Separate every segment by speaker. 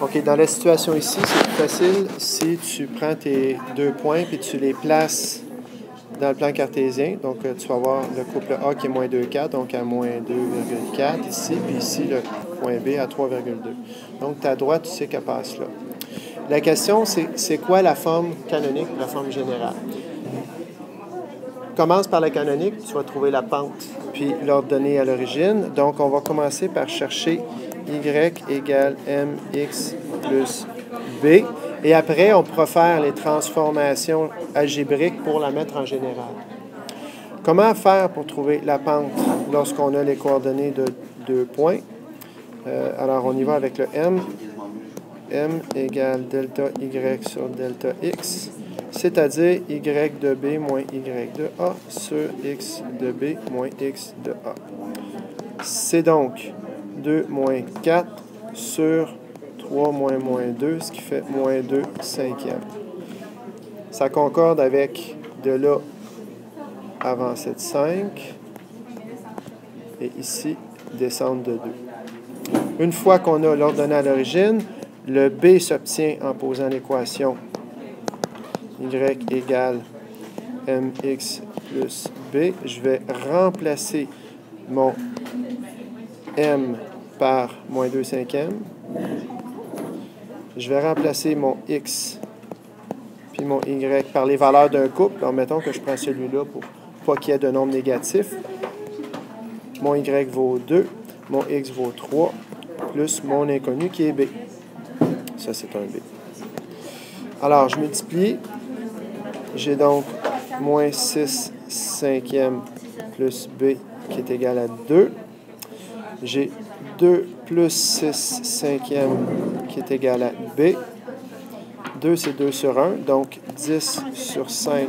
Speaker 1: OK, dans la situation ici, c'est plus facile si tu prends tes 2 points et tu les places dans le plan cartésien. Donc, tu vas avoir le couple A qui est moins 2,4, donc à moins 2,4 ici, puis ici, le point B à 3,2. Donc, ta droite, tu sais qu'elle passe là. La question, c'est quoi la forme canonique, la forme générale? Commence par la canonique, tu vas trouver la pente, puis l'ordonnée à l'origine. Donc, on va commencer par chercher y égale mx plus b. Et après, on pourra faire les transformations algébriques pour la mettre en général. Comment faire pour trouver la pente lorsqu'on a les coordonnées de 2 points? Alors, on y va avec le m. M égale delta y sur delta x, c'est-à-dire y de b moins y de a sur x de b moins x de a. C'est donc 2 moins 4 sur 3 moins moins 2, ce qui fait moins 2 cinquièmes. Ça concorde avec de là avancer de 5 et ici descendre de 2. Une fois qu'on a l'ordonnée à l'origine, le b s'obtient en posant l'équation y égale mx plus b. Je vais remplacer mon m par moins 2 cinquièmes. Je vais remplacer mon x puis mon y par les valeurs d'un couple. Alors, mettons que je prends celui-là pour pas qu'il y ait de nombre négatif. Mon y vaut 2, mon x vaut 3, plus mon inconnu qui est b. Ça, c'est un b. Alors, je multiplie. J'ai donc moins 6 cinquièmes plus b qui est égal à 2. J'ai 2 plus 6 cinquièmes qui est égal à b. 2, c'est 2 sur 1, donc 10 sur 5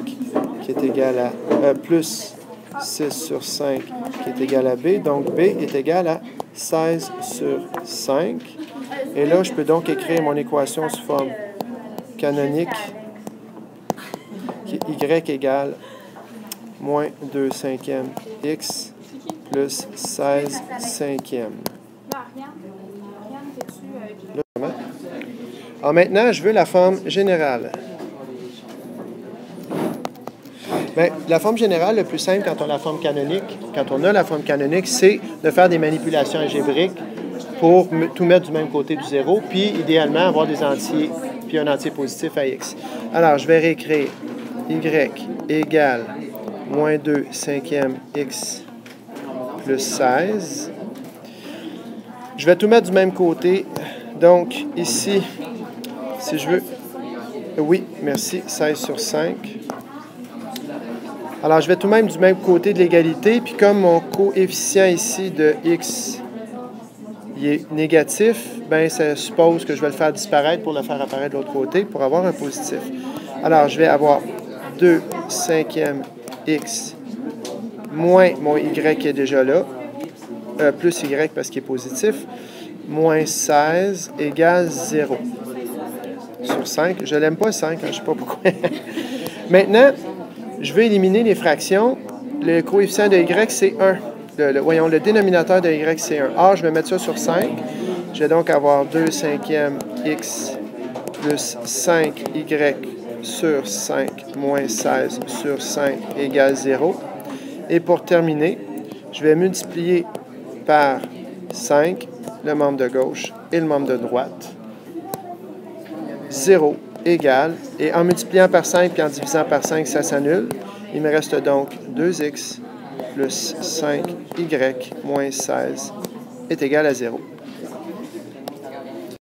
Speaker 1: qui est égal à plus 6 sur 5 qui est égal à b. Donc, b est égal à 16 sur 5. Et là, je peux donc écrire mon équation sous forme canonique qui est y égale moins 2 cinquièmes x plus 16 cinquièmes. Alors maintenant, je veux la forme générale. Bien, la forme générale, le plus simple quand on a la forme canonique, c'est de faire des manipulations algébriques pour tout mettre du même côté du zéro, puis idéalement avoir des entiers, puis un entier positif à x. Alors, je vais réécrire y égale moins 2 cinquièmes x plus 16. Je vais tout mettre du même côté. Donc, ici, si je veux... Oui, merci, 16 sur 5. Alors, je vais tout de même du même côté de l'égalité, puis comme mon coefficient ici de x il est négatif, bien, ça suppose que je vais le faire disparaître pour le faire apparaître de l'autre côté pour avoir un positif. Alors, je vais avoir 2 cinquièmes x moins mon y qui est déjà là, plus y parce qu'il est positif, moins 16 égale 0 sur 5. Je n'aime pas 5, je ne sais pas pourquoi. Maintenant, je vais éliminer les fractions. Le coefficient de y, c'est 1. Voyons, le dénominateur de y, c'est 1. Or, je vais mettre ça sur 5. Je vais donc avoir 2 cinquièmes x plus 5y sur 5 moins 16 sur 5 égale 0. Et pour terminer, je vais multiplier par 5 le membre de gauche et le membre de droite. 0 égale, et en multipliant par 5 et en divisant par 5, ça s'annule. Il me reste donc 2x plus 5y moins 16 est égal à 0.